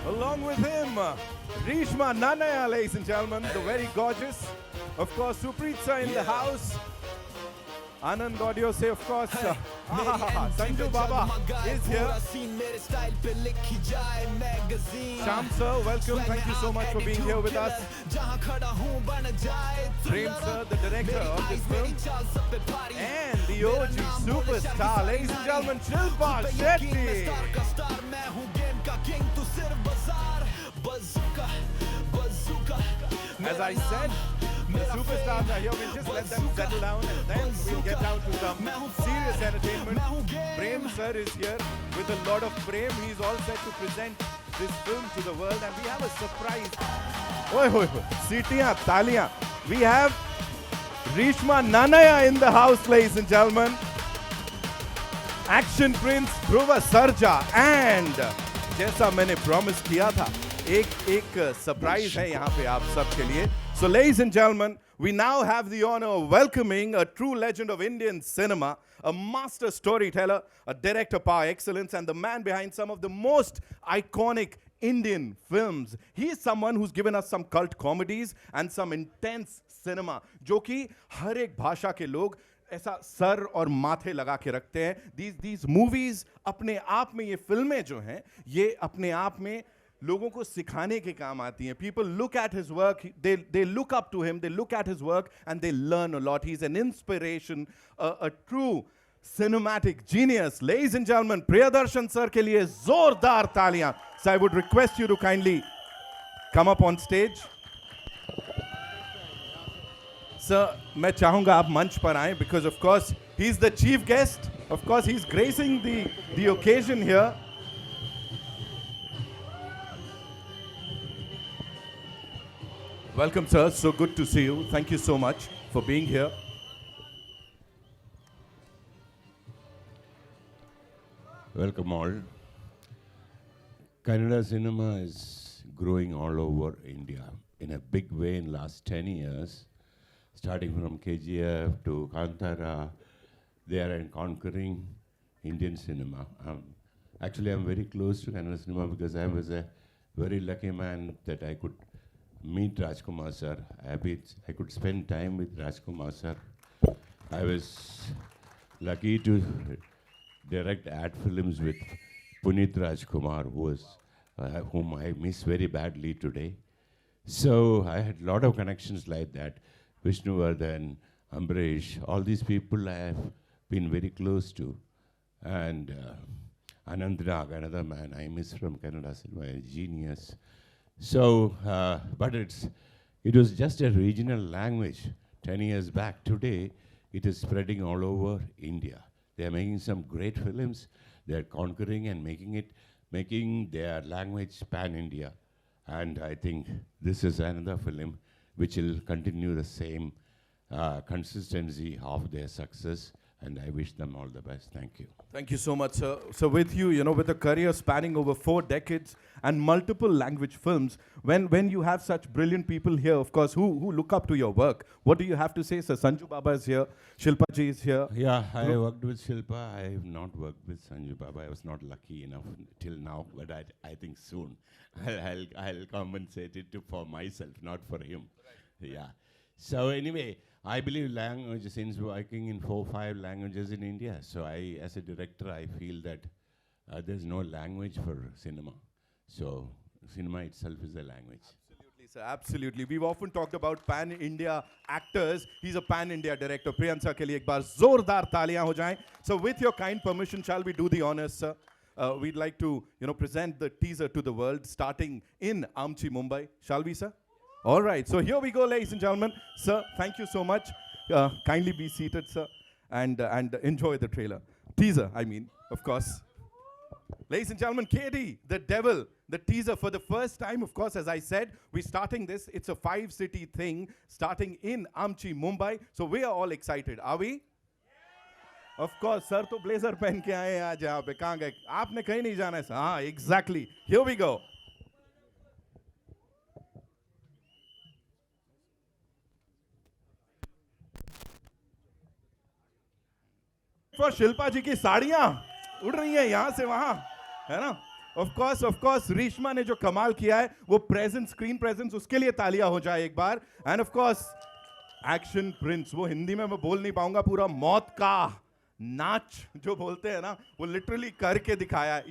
Along with him, Rishma Nanaya, ladies and gentlemen, the very gorgeous. Of course, Supreet in the house. Anand Audio say, of course, Sanju Baba is here. Sham sir, welcome. Thank you so much for being here with us. Prem sir, the director of this film. And the OG superstar, ladies and gentlemen, Shilpa Shetty. As I said, the superstars are here. We'll just let them settle down and then we'll get down to some serious entertainment. Prem sir is here with a lot of Prem. He's all set to present this film to the world and we have a surprise. Oi, oi, oi. Sitiyan, taliyan. We have Rishma Nanaya in the house, ladies and gentlemen. Action Prince Dhruva Sarja and जैसा मैंने promise किया था एक surprise है यहाँ पे आप सबके लिए. So ladies and gentlemen, we now have the honor of welcoming a true legend of Indian cinema, a master storyteller, a director par excellence, and the man behind some of the most iconic Indian films. He is someone who's given us some cult comedies and some intense cinema, जो कि हर एक भाषा के लोग ऐसा sir और माथे लगा के रखते हैं. These movies अपने आप में, ये फिल्में जो हैं, ये अपने आप में लोगों को सिखाने के काम आती हैं. People look at his work, they look up to him, they look at his work and they learn a lot. He's an inspiration, a true cinematic genius. Ladies and gentlemen, Priyadarshan sir के लिए जोरदार तालियां. So I would request you to kindly come up on stage. Sir, मैं चाहूँगा आप मंच पर आएं because of course he's the chief guest. Of course he's gracing the occasion here. Welcome sir, so good to see you. Thank you so much for being here. Welcome all. Kannada cinema is growing all over India in a big way in last 10 years. Starting from KGF to Kantara, they are conquering Indian cinema. Actually, I'm very close to Kannada cinema because I was a very lucky man that I could meet Rajkumar sir. I could spend time with Rajkumar sir. I was lucky to direct ad films with Punit Rajkumar, whom I miss very badly today. So I had a lot of connections like that. Vishnuvardhan, Ambrish, all these people I have been very close to. And Anand Nag, another man I miss from Kannada cinema, a genius. So, but it was just a regional language 10 years back. Today, it is spreading all over India. They are making some great films. They are conquering and making their language pan-India. And I think this is another film which will continue the same consistency of their success. And I wish them all the best. Thank you. Thank you so much, sir. So with you, with a career spanning over 4 decades and multiple language films, when you have such brilliant people here, of course, who look up to your work, what do you have to say, sir? Sanju Baba is here, Shilpa ji is here. Yeah, I worked with Shilpa. I have not worked with Sanju Baba. I was not lucky enough till now, but I think soon I'll compensate it for myself, not for him. Right. Yeah. So anyway, I believe language, since working in 4-5 languages in India, so as a director, I feel that there's no language for cinema. So cinema itself is a language. Absolutely, sir, absolutely. We've often talked about pan-India actors. He's a pan-India director. Priyansa ke liye ek baar zordar taaliyan ho jaएं. So with your kind permission, shall we do the honors, sir? We'd like to, present the teaser to the world, starting in Amchi, Mumbai. Shall we, sir? All right, so here we go, ladies and gentlemen. Sir, thank you so much. Kindly be seated, sir, and enjoy the trailer. Teaser, I mean, of course. Ladies and gentlemen, KD, The Devil, the teaser for the first time, of course, as I said, we're starting this. It's a 5-city thing, starting in Amchi, Mumbai. So we are all excited. Are we? Of course, sir, to blazer पहन के आए हैं आज यहाँ पे. कहाँ गए? आपने कहीं नहीं जाना है, sir. हाँ, exactly. Here we go. For Shilpa जी की साड़ियां उड़ रही हैं यहाँ से वहाँ, है ना? ऑफ कोर्स रेशमा ने जो कमाल किया है वो प्रेजेंस, स्क्रीन प्रेजेंस, उसके लिए तालियां हो जाए एक बार. And of course action prince, वो हिंदी में मैं बोल नहीं पाऊंगा, पूरा मौत का नाच जो बोलते हैं ना, वो लिटरली करके दिखाया है.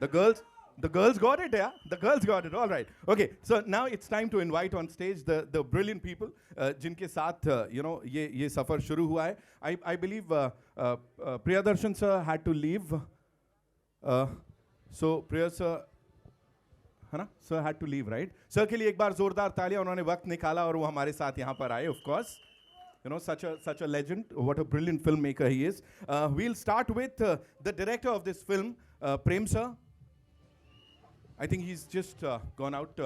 The girls got it, yeah. The girls got it. All right. Okay. So now it's time to invite on stage the brilliant people, जिनके साथ ये सफर शुरू हुआ है. I believe Priyadarshan sir had to leave. So Priya sir, है ना? Sir had to leave, right? Sir के लिए एक बार जोरदार तालियां. उन्होंने वक्त निकाला और वो हमारे साथ यहाँ पर आए. Of course. Such a legend. What a brilliant filmmaker he is. We'll start with the director of this film, Prem sir. I think he's just gone out.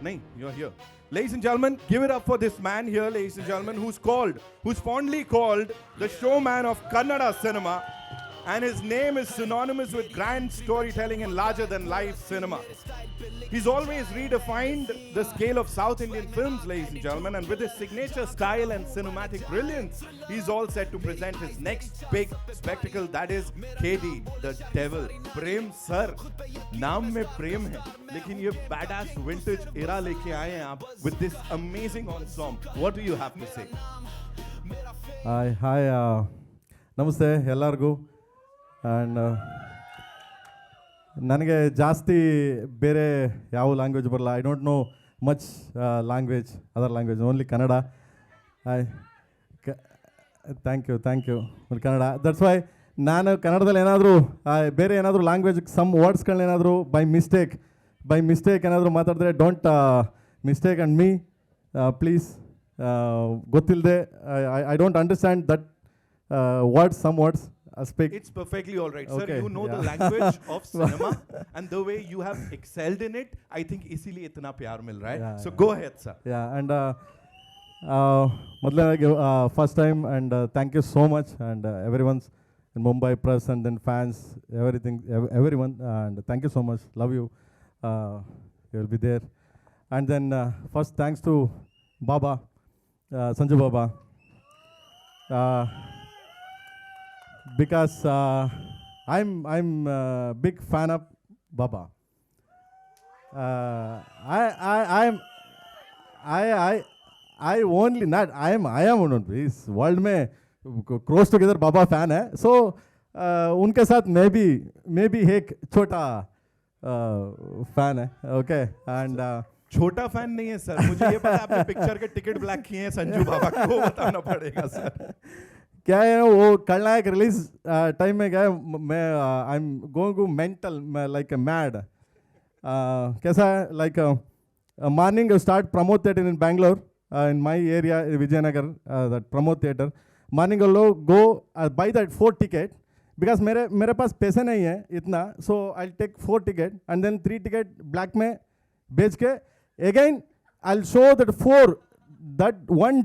Nahin, you're here. Ladies and gentlemen, give it up for this man here, ladies and gentlemen, who's fondly called the showman of Kannada cinema. And his name is synonymous with grand storytelling and larger than life cinema. He's always redefined the scale of South Indian films, ladies and gentlemen, and with his signature style and cinematic brilliance, he's all set to present his next big spectacle, that is KD, the Devil. Prem sir, नाम में प्रेम है, लेकिन ये badass vintage era लेके आए हैं आप with this amazing ensemble. What do you have to say? Hi, ನಮಸ್ತೆ ಎಲ್ಲರಿಗೂ. ಆ್ಯಂಡ್ ನನಗೆ ಜಾಸ್ತಿ ಬೇರೆ ಯಾವ ಲ್ಯಾಂಗ್ವೇಜ್ ಬರಲ್ಲ. I don't know much language, other language, only Kannada. Thank you Kannada. That's why ನಾನು ಕನ್ನಡದಲ್ಲಿ ಏನಾದರೂ ಬೇರೆ ಏನಾದರೂ ಲ್ಯಾಂಗ್ವೇಜ್ ಸಮ್ ವರ್ಡ್ಸ್ಗಳನ್ನೇನಾದರೂ ಬೈ ಮಿಸ್ಟೇಕ್ ಏನಾದರೂ ಮಾತಾಡಿದ್ರೆ don't mistake and me please. ಗೊತ್ತಿಲ್ಲದೆ I don't understand that words, some words. It's perfectly all right, okay. Sir. You know the language of cinema and the way you have excelled in it. I think इसीलिए इतना प्यार मिल रहा है. Yeah, so go ahead, sir. Yeah, and ಮೊದಲನೇದಾಗಿ first time and thank you so much and everyone's in Mumbai press and then fans, everyone, and thank you so much. Love you. You will be there. And then first thanks to Baba, Sanju Baba. Because I'm a big fan of Baba. I only not I am one of इस world में cross together बाबा fan है. सो उनके साथ मैं भी एक छोटा fan है. ओके. एंड छोटा फैन नहीं है सर, मुझे ये पता है आपने पिक्चर के टिकट ब्लैक किए हैं संजू बाबा को, वो बताना पड़ेगा सर. क्या है वो खलनायक रिलीज टाइम में गया मैं, I am going to mental like mad. कैसा है like morning start Pramod theatre in Bangalore, in my area Vijayanagar, that Pramod theatre. Morning लोग go by that 4 ticket because मेरे पास पैसे नहीं है इतना. So I take 4 ticket and then 3 ticket black में बेच के again I show that 4. That one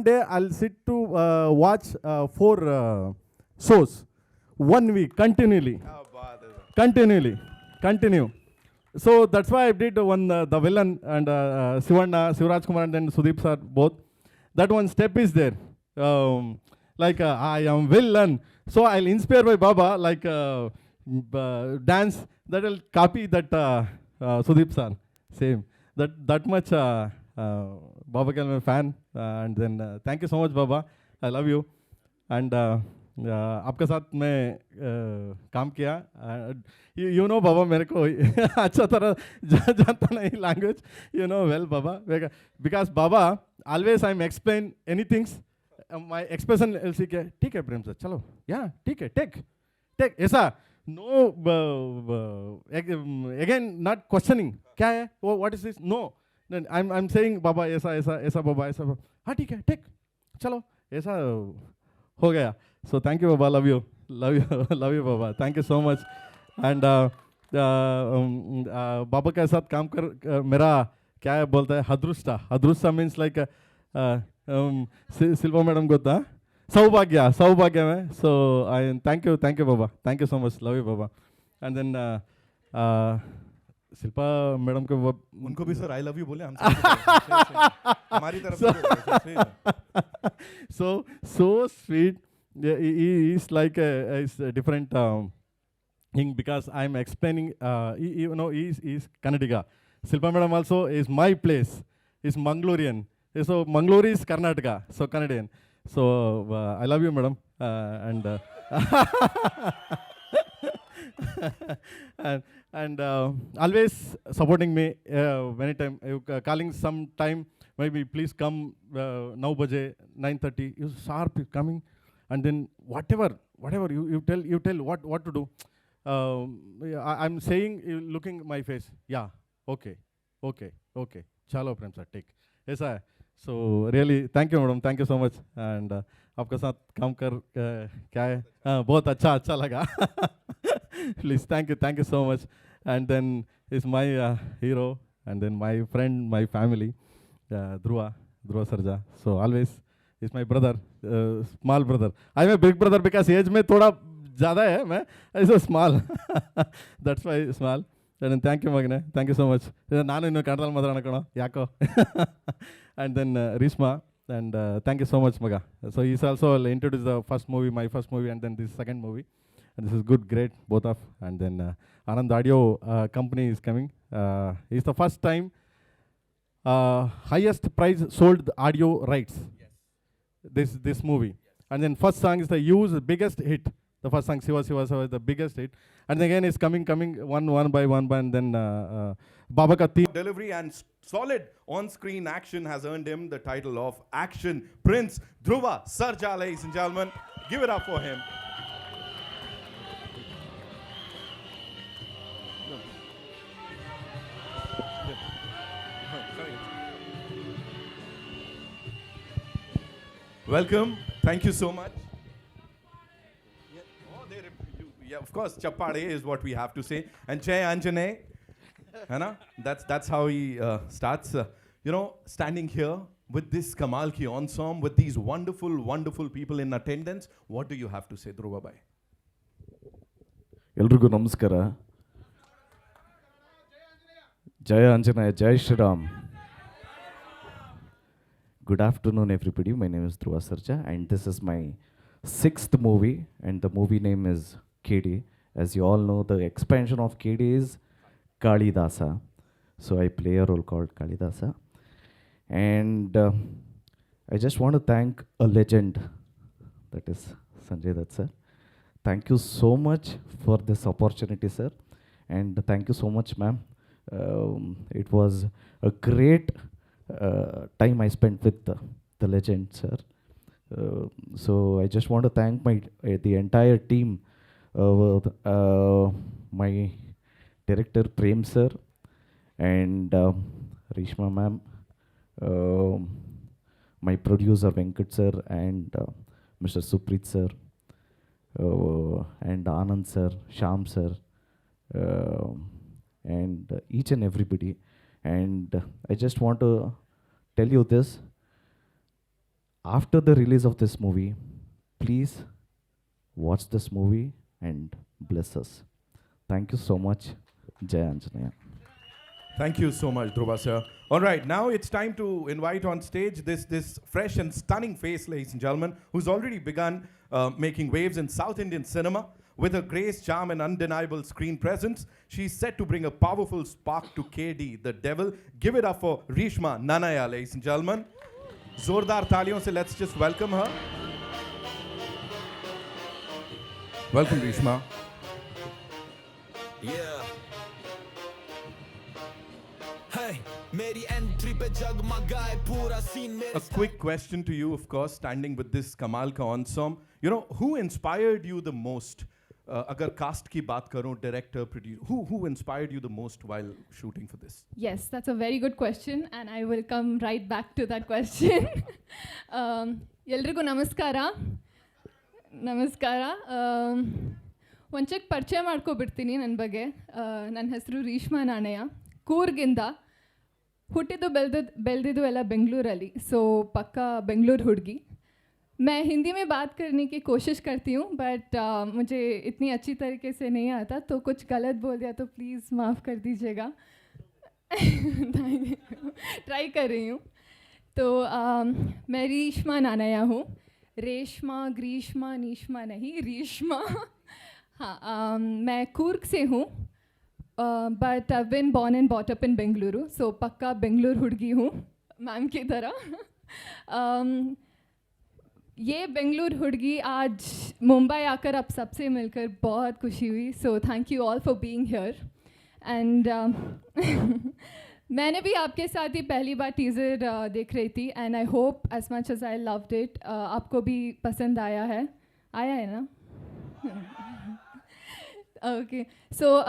day I'll sit to watch 4 shows 1 week continually. Continue. So that's why I did one the villain and Sivaraj Kumar and then Sudeep sir both. That one step is there, like I am villain. So I'll inspire by Baba like dance that will copy that Sudeep sir same. That much. Baba Kel, I'm a fan, and then thank you so much Baba, I love you. And आपके साथ मैं काम किया. You know Baba मेरे को अच्छा तरह जानता नहीं language, you know well Baba, because Baba always I'm explain anything, my expression will see के ठीक है प्रेम सर चलो, yeah ठीक है take ऐसा no again not questioning क्या है वो what is this, no. Then I'm saying Baba ऐसा Baba ऐसा. हाँ ठीक है टेक चलो ऐसा हो गया. So thank you Baba, love you Baba, thank you so much. And बाबा के साथ काम कर मेरा क्या है बोलता है हदृष्टा means like शिल्पा मैडम गोता सौभाग्य में. So I thank you Baba, thank you so much, love you Baba. And then Shilpa madam को उनको भी सर आई लव यू बोले हम हमारी तरफ से. So sweet. He is like a different because I'm explaining, you know, he's Kannadiga. Silpa madam also is my place, is Mangalorean. So Mangalore is Karnataka, so Canadian. So I love you, madam. And always supporting me many time. Calling some time, maybe please come now baje 9:30. You sharp coming, and then whatever you tell what to do. I'm saying, looking my face. Yeah, okay. Chalo prem sir, take. ऐसा है. So really, thank you madam, thank you so much. And आपके साथ काम कर क्या है, बहुत अच्छा लगा. Please, thank you so much. And then is my hero, and then my friend, my family, Dhruva Sarja. So always is my brother, small brother. I'm a big brother because age में थोड़ा ज़्यादा है मैं, so small. That's why small. And thank you Magne, thank you so much. ನಾನು ಇನ್ನು ಕನ್ನಡದಲ್ಲಿ ಮಾತಾಡೋಣ ಕಣೋ ಯಾಕೋ. And then Rishma, and thank you so much Maga. So he's also introduced the first movie, my first movie, and then this second movie. And this is good, great, both of. And then Anand Audio company is coming. It's the first time highest price sold the audio rights. Yes. This movie. Yes. And then first song is the U's biggest hit. The first song Siva is the biggest hit. And then again it's coming one by one, and then Baba ka theme. Delivery and solid on-screen action has earned him the title of Action Prince. Dhruva Sarja, ladies and gentlemen. Give it up for him. Welcome. Thank you so much. Yeah, of course, Chappade is what we have to say. And Jai Anjane, that's how he starts. Standing here with this Kamal Ki ensemble, with these wonderful people in attendance, what do you have to say, Dhruva bhai? ಎಲ್ರಿಗೂ ನಮಸ್ಕಾರ. ಜಯ ಆಂಜನೇಯ, ಜೈ Shriram. Good afternoon, everybody. My name is Dhruva Sarja, and this is my 6th movie, and the movie name is KD. As you all know, the expansion of KD is Kalidasa. So I play a role called Kalidasa. And I just want to thank a legend, that is Sanjay Dutt sir. Thank you so much for this opportunity, sir. And thank you so much, ma'am. It was a great time I spent with the legend, sir. So I just want to thank the entire team, my director Prem sir, and Rishma ma'am, my producer Venkat sir, and Mr. Suprit sir, and Anand sir, Sham sir, and each and everybody. And I just want to tell you this. After the release of this movie, please watch this movie and bless us. Thank you so much. Jai Anjaneya. Thank you so much, Dhruva sir. All right, now it's time to invite on stage this fresh and stunning face, ladies and gentlemen, who's already begun making waves in South Indian cinema. With her grace, charm, and undeniable screen presence, she's set to bring a powerful spark to KD, the devil. Give it up for Rishma Nanaya, ladies and gentlemen. Zordar taliyon se let's just welcome her. Welcome, Rishma. Yeah. Hey, मेरी entry पे जगमगाए पूरा scene मेरे A quick question to you, of course, standing with this Kamal ka ensemble. Who inspired you the most? अगर cast की बात करूं, director, producer, who inspired you the most while shooting for this? Yes, that's a very good question, and I will come right back to that question. ಎಲ್ರಿಗೂ ನಮಸ್ಕಾರ. ಒಂಚೂರು ಪರಿಚಯ ಮಾಡ್ಕೊಬಿಡ್ತೀನಿ ನನ್ನ ಬಗ್ಗೆ. ನನ್ನ ಹೆಸರು ರೀಶ್ಮಾ ನಾಣಯ್ಯ, ಕೂರ್ಗಿಂದ. ಹುಟ್ಟಿದ್ದು ಬೆಳೆದಿದ್ದು ಎಲ್ಲ ಬೆಂಗಳೂರಲ್ಲಿ, ಸೊ ಪಕ್ಕಾ ಬೆಂಗಳೂರು ಹುಡುಗಿ. मैं हिंदी में बात करने की कोशिश करती हूँ, बट मुझे इतनी अच्छी तरीके से नहीं आता, तो कुछ गलत बोल दिया तो प्लीज़ माफ़ कर दीजिएगा. ट्राई कर रही हूँ. तो मैं रीश्मा नानया हूँ. रेशमा, ग्रीष्मा, नीश्मा नहीं, रीश्मा. हाँ, मैं कूर्ग से हूँ, but I been born and brought up in Bengaluru, so पक्का बेंगलुरु हुडगी हूँ मैम की तरह। ये बेंगलुरु हुडगी आज मुंबई आकर आप सबसे मिलकर बहुत खुशी हुई, so thank you all for being here. And मैंने भी आपके साथ ही पहली बार टीज़र देख रही थी, and I hope as much as I loved it आपको भी पसंद आया है ना? ओके, सो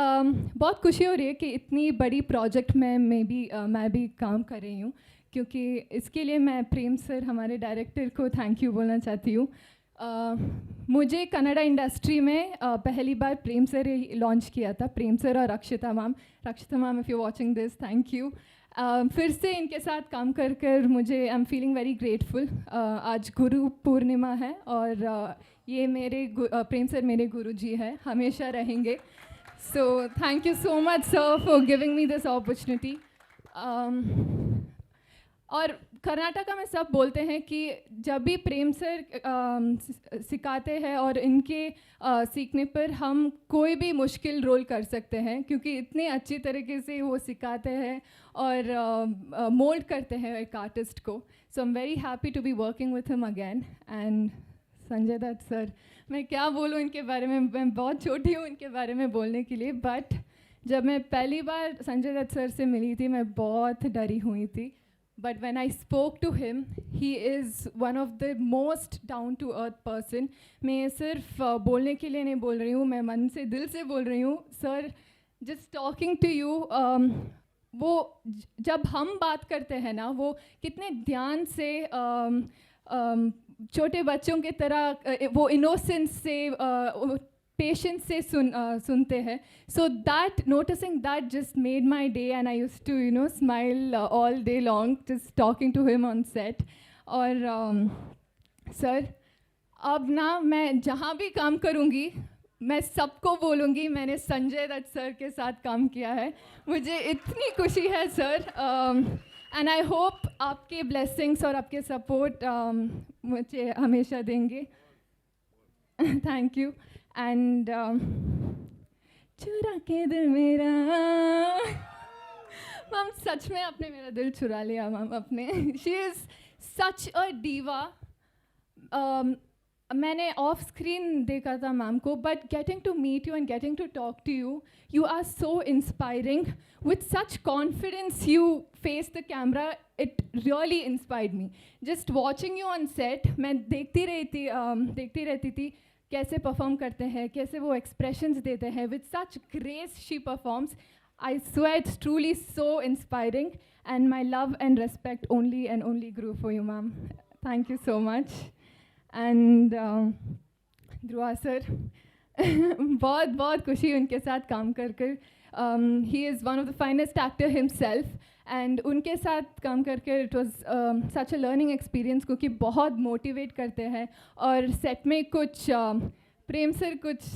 बहुत खुशी हो रही है कि इतनी बड़ी प्रोजेक्ट में मैं भी काम कर रही हूँ, क्योंकि इसके लिए मैं प्रेम सर हमारे डायरेक्टर को थैंक यू बोलना चाहती हूँ। मुझे कन्नड़ा इंडस्ट्री में पहली बार प्रेम सर लॉन्च किया था, प्रेम सर और रक्षिता ma'am if you watching this, thank you. फिर से इनके साथ काम कर मुझे I am feeling very grateful. आज गुरु पूर्णिमा है और ये मेरे प्रेम सर मेरे गुरु जी हैं, हमेशा रहेंगे। So thank you so much sir for giving me this opportunity. और कर्नाटका में सब बोलते हैं कि जब भी प्रेम सर सिखाते हैं और इनके सीखने पर हम कोई भी मुश्किल रोल कर सकते हैं, क्योंकि इतने अच्छी तरीके से वो सिखाते हैं और मोल्ड करते हैं एक आर्टिस्ट को। So I am very happy to be working with him again. And Sanjay Dutt sir, मैं क्या बोलूँ इनके बारे में, मैं बहुत छोटी हूँ इनके बारे में बोलने के लिए, बट जब मैं पहली बार संजय दत्त सर से मिली थी मैं बहुत डरी हुई थी, but when I spoke to him, he is one of the most down to earth person। मैं सिर्फ बोलने के लिए नहीं बोल रही हूँ, मैं मन से दिल से बोल रही हूँ sir. just talking to you, वो जब हम बात करते हैं ना, वो कितने ध्यान से छोटे बच्चों की तरह वो इनोसेंस से पेशेंस से सुनते हैं। So that noticing that just made my day, and I used to smile all day long just talking to him on set. और सर अब ना मैं जहाँ भी काम करूँगी मैं सबको बोलूँगी मैंने संजय दत्त सर के साथ काम किया है। मुझे इतनी खुशी है सर, एंड आई होप आपके ब्लेसिंग्स और आपके सपोर्ट मुझे हमेशा देंगे। Thank you. एंड चुरा के दिल मेरा, मैम सच में आपने मेरा दिल चुरा लिया मैम अपने। She is such a diva. मैंने ऑफ स्क्रीन देखा था मैम को, but getting to meet you and getting to talk to you, you are so inspiring. With such confidence you face the camera, it really inspired me. Just watching you on set, मैं देखती रहती थी कैसे perform करते हैं, कैसे वो expressions देते हैं। With such grace she performs. I swear it's truly so inspiring, and my love and respect only and only grew for you, ma'am. Thank you so much. And Dhruva sir, बहुत बहुत खुशी उनके साथ काम कर। He is one of the finest actor himself, and उनके साथ काम करके it was such a learning experience, क्योंकि बहुत मोटिवेट करते हैं। और सेट में कुछ प्रेम सर कुछ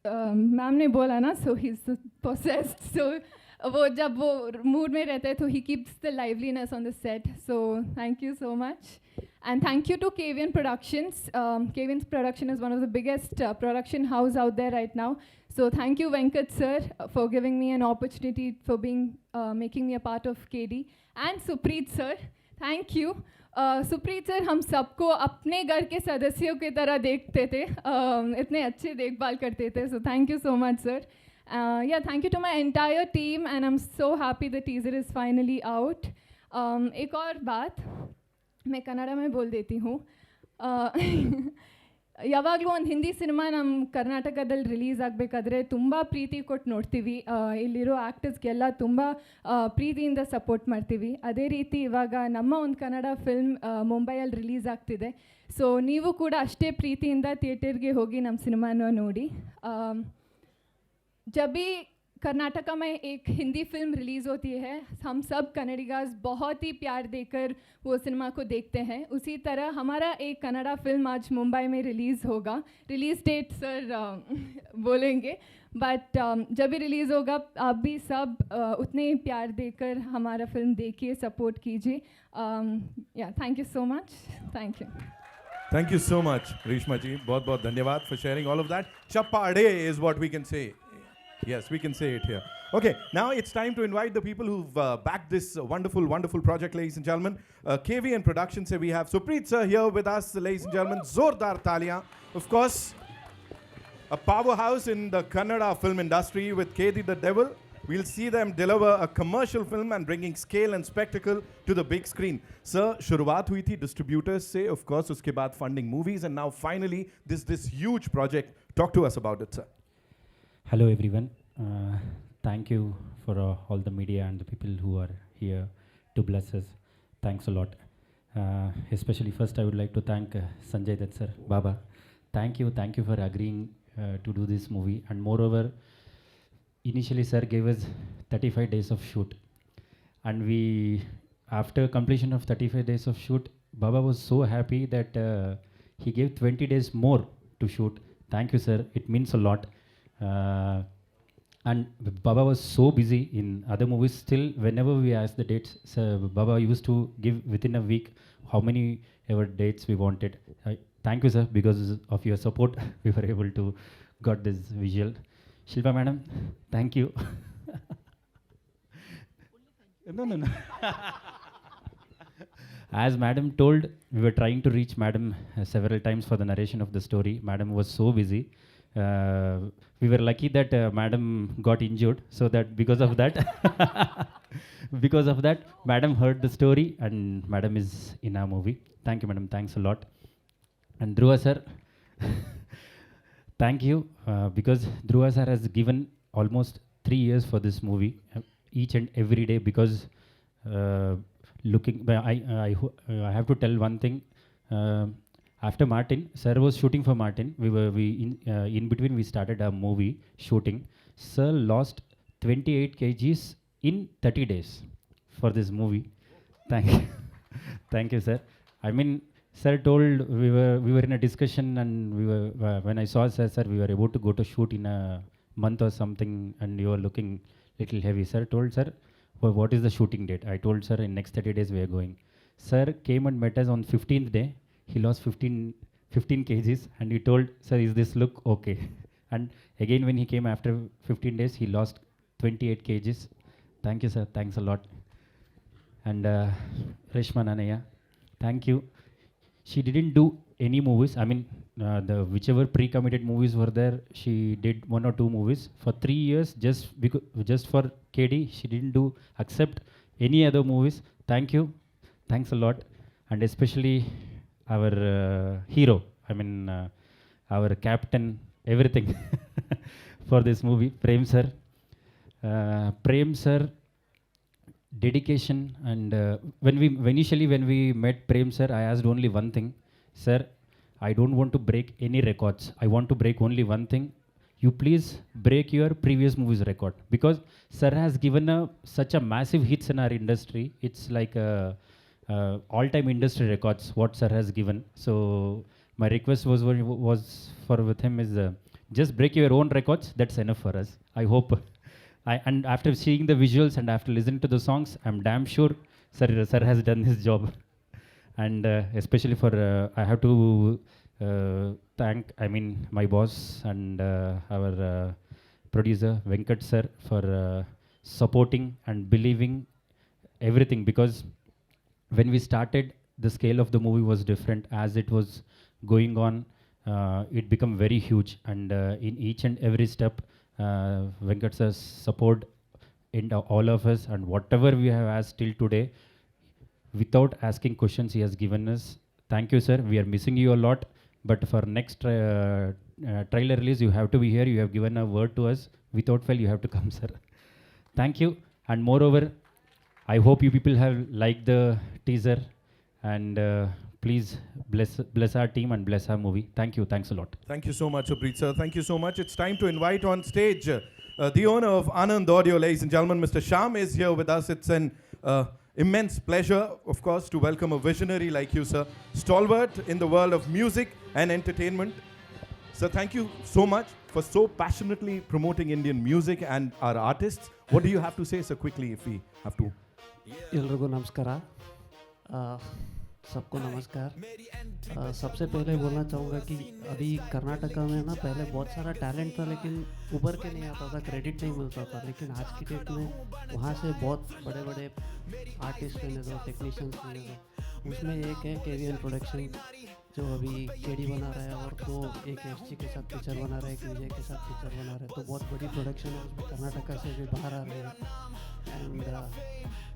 मैम ने बोला ना, सो ही इज़ पोसेस्ड, सो वो जब वो मूड में रहते हैं तो he keeps the liveliness on the set. So thank you so much. And thank you to KVN Productions. KVN's production is one of the biggest production house out there right now. So thank you Venkat sir for giving me an opportunity for making me a part of KD. And Supreet sir, thank you. Supreet sir हम सबको अपने घर के सदस्यों की तरह देखते थे, इतने अच्छे देखभाल करते थे। So thank you so much sir. Yeah, thank you to my entire team, and I'm so happy the teaser is finally out. एक और बात मैं कನ್ನಡ में बोल देती हूँ। ಯಾವಾಗಲೂ ಒಂದು ಹಿಂದಿ ಸಿನಿಮಾ ನಮ್ಮ ಕರ್ನಾಟಕದಲ್ಲಿ ರಿಲೀಸ್ ಆಗಬೇಕಾದ್ರೆ ತುಂಬ ಪ್ರೀತಿ ಕೊಟ್ಟು ನೋಡ್ತೀವಿ, ಇಲ್ಲಿರೋ ಆ್ಯಕ್ಟರ್ಸ್ಗೆಲ್ಲ ತುಂಬ ಪ್ರೀತಿಯಿಂದ ಸಪೋರ್ಟ್ ಮಾಡ್ತೀವಿ. ಅದೇ ರೀತಿ ಇವಾಗ ನಮ್ಮ ಒಂದು ಕನ್ನಡ ಫಿಲ್ಮ್ ಮುಂಬೈಯಲ್ಲಿ ರಿಲೀಸ್ ಆಗ್ತಿದೆ. ಸೊ ನೀವು ಕೂಡ ಅಷ್ಟೇ ಪ್ರೀತಿಯಿಂದ ಥಿಯೇಟರ್ಗೆ ಹೋಗಿ ನಮ್ಮ ಸಿನಿಮಾನ ನೋಡಿ. जब भी कर्नाटका में एक हिंदी फिल्म रिलीज़ होती है, हम सब कन्नडिगास बहुत ही प्यार देकर वो सिनेमा को देखते हैं। उसी तरह हमारा एक कन्नड़ा फिल्म आज मुंबई में रिलीज़ होगा। रिलीज़ डेट सर बोलेंगे, बट जब भी रिलीज़ होगा आप भी सब उतने ही प्यार देकर हमारा फिल्म देखिए, सपोर्ट कीजिए। या thank you so much, thank you. Thank you so much, Rishma ji. बहुत बहुत धन्यवाद for sharing all of that. Chappade is what we can say. Yes, we can say it here. Okay, now it's time to invite the people who've backed this wonderful, wonderful project, ladies and gentlemen. KVN Production se we have Supreet sir here with us, ladies and gentlemen. Zordar Taliyan. Of course, a powerhouse in the Kannada film industry with KD the Devil. We'll see them deliver a commercial film and bringing scale and spectacle to the big screen. Sir, शुरुआत हुई थी distributors से, of course, उसके बाद funding movies, and now finally this huge project. Talk to us about it, sir. Hello everyone. Thank you for all the media and the people who are here to bless us. Thanks a lot. Especially first I would like to thank Sanjay Dutt sir, Baba. Thank you for agreeing to do this movie. And moreover, initially sir gave us 35 days of shoot. And we, after completion of 35 days of shoot, Baba was so happy that he gave 20 days more to shoot. Thank you sir, it means a lot. And Baba was so busy in other movies. Still, whenever we asked the dates, Baba used to give within a week how many ever dates we wanted. Thank you, sir, because of your support, we were able to got this visual. Shilpa madam, thank you. No. As madam told, we were trying to reach madam several times for the narration of the story. Madam was so busy. We were lucky that madam got injured, so that because of that madam heard the story and madam is in our movie. Thank you madam, thanks a lot. And Dhruva sir, thank you, because Dhruva sir has given almost 3 years for this movie, each and every day, because I have to tell one thing. After Martin, sir was shooting for Martin. In between we started a movie shooting. Sir lost 28 kgs in 30 days for this movie. Thank you, sir. I mean, sir told we were in a discussion, and when I saw sir, we were about to go to shoot in a month or something, and you were looking little heavy. Sir told sir, well, what is the shooting date? I told sir in next 30 days we are going. Sir came and met us on 15th day. He lost 15 kgs, and he told, sir, is this look okay? And again, when he came after 15 days, he lost 28 kgs. Thank you, sir. Thanks a lot. And Reshma Nanaya, thank you. She didn't do any movies. I mean, whichever pre-committed movies were there, she did 1 or 2 movies. For 3 years, just for KD, she didn't accept any other movies. Thank you. Thanks a lot. And especially our hero, our captain, everything for this movie, Prem sir. Prem sir, dedication, and when we met Prem sir, I asked only one thing, sir, I don't want to break any records. I want to break only one thing. You please break your previous movies record, because sir has given such a massive hits in our industry. It's like all-time industry records what sir has given. So my request was with him is just break your own records. That's enough for us. I hope. And after seeing the visuals and after listening to the songs, I'm damn sure sir has done his job. And especially for I have to thank my boss and our producer Venkat sir for supporting and believing everything, because when we started, the scale of the movie was different. As it was going on, it became very huge, and in each and every step, Venkat sir's support in all of us, and whatever we have asked till today, without asking questions, he has given us. Thank you, sir. We are missing you a lot, but for next trailer release, you have to be here. You have given a word to us. Without fail, you have to come, sir. Thank you. And moreover, I hope you people have liked the teaser, and please bless our team and bless our movie. Thank you. Thanks a lot. Thank you so much, Supreet sir. Thank you so much. It's time to invite on stage the owner of Anand Audio, ladies and gentlemen. Mr. Shyam is here with us. It's an immense pleasure, of course, to welcome a visionary like you, sir. Stalwart in the world of music and entertainment. Sir, thank you so much for so passionately promoting Indian music and our artists. What do you have to say, sir, quickly, if we have to? ಎಲ್ರಿಗೂ ನಮಸ್ಕಾರ. सबको नमस्कार। सबसे पहले बोलना चाहूँगा कि अभी कर्नाटका में ना पहले बहुत सारा टैलेंट था लेकिन उभर के नहीं आता था, क्रेडिट नहीं मिलता था, लेकिन आज की डेट में वहाँ से बहुत बड़े बड़े आर्टिस्ट लेने दो, टेक्नीशियंस लेने दो। उसमें एक है केवीएन प्रोडक्शन जो अभी केडी बना रहा है, और दो एक एसजी के साथ पिक्चर बना रहा है, एक विजय के साथ पिक्चर बना रहा है। तो बहुत बड़ी प्रोडक्शन है, उसमें कर्नाटका से भी बाहर आ रहे हैं एंड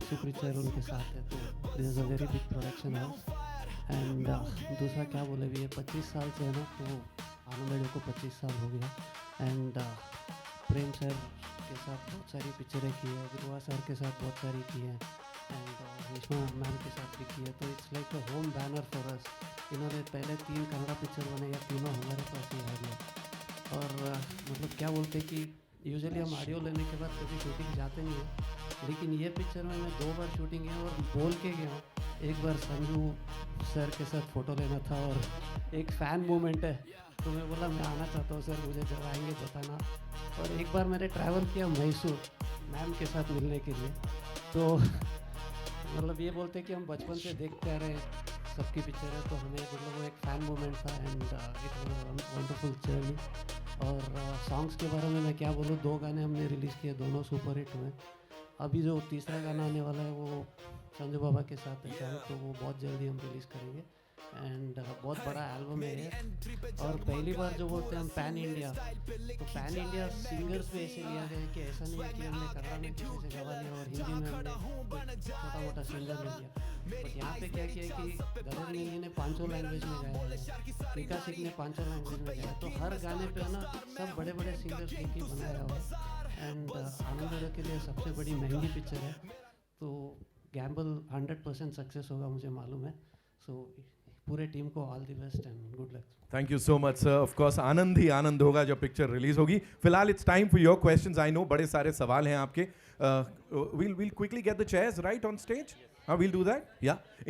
सुप्रीत सर उनके साथ है। तो this is a very big production house. And दूसरा क्या बोले भी, ये 25 साल से है ना, तो आनंद को 25 साल हो गया। एंड प्रेम सर के साथ बहुत सारी पिक्चरें की है, ध्रुवा सर के साथ बहुत सारी की है, एंड रेशमा मैम के साथ भी की है। तो it's like a home banner for us. इन्होंने पहले 3 कन्नड़ा पिक्चर बने, या तीनों हमारे पास ही आ गया। और मतलब क्या बोलते हैं कि यूजुअली हम ऑडियो लेने के बाद कभी शूटिंग जाते नहीं हैं, लेकिन ये पिक्चर में मैं 2 बार शूटिंग है और बोल के गया हूँ। एक बार संजू सर के साथ फ़ोटो लेना था और एक फ़ैन मोमेंट है, तो मैं बोला मैं आना चाहता हूँ सर, मुझे जब आएंगे बताना। और एक बार मैंने ट्रैवल किया मैसूर मैम के साथ मिलने के लिए। तो मतलब ये बोलते कि हम बचपन से देखते आ रहे हैं सबकी पिक्चर है, तो हमें मतलब वो एक फ़ैन मोमेंट था and it was wonderful journey. और सॉन्ग्स के बारे में मैं क्या बोलूँ, 2 गाने हमने रिलीज़ किए, दोनों सुपर हिट हुए। अभी जो तीसरा गाना आने वाला है वो संजू बाबा के साथ है, तो वो बहुत जल्दी हम रिलीज़ करेंगे। एंड बहुत बड़ा एल्बम है ये। और पहली बार जो बोलते हैं हम पैन इंडिया, तो पैन इंडिया सिंगर्स पे ऐसे लिया गया है कि ऐसा नहीं है कि हमने कन्नड़ में किसी से गवा लिया और हिंदी में हमने छोटा मोटा सिंगर ले लिया। बट यहाँ पे क्या किया कि गदर नेगी ने 5 लैंग्वेज में गाया है, मीका सिंह ने 5 लैंग्वेज में गाया, तो हर गाने पे ना सब बड़े बड़े सिंगर्स की बनाया हुआ है। एंड आनंद के लिए सबसे बड़ी महंगी पिक्चर है, तो गैम्बल 100% सक्सेस होगा मुझे मालूम है। सो पूरे टीम को all the best and good luck. Thank you so much sir. Of course आनंद ही आनंद होगा जब पिक्चर रिलीज होगी। फिलहाल it's time for your questions. I know बड़े सारे सवाल हैं आपके। we'll quickly get the chairs right on stage. We'll do that. Yeah.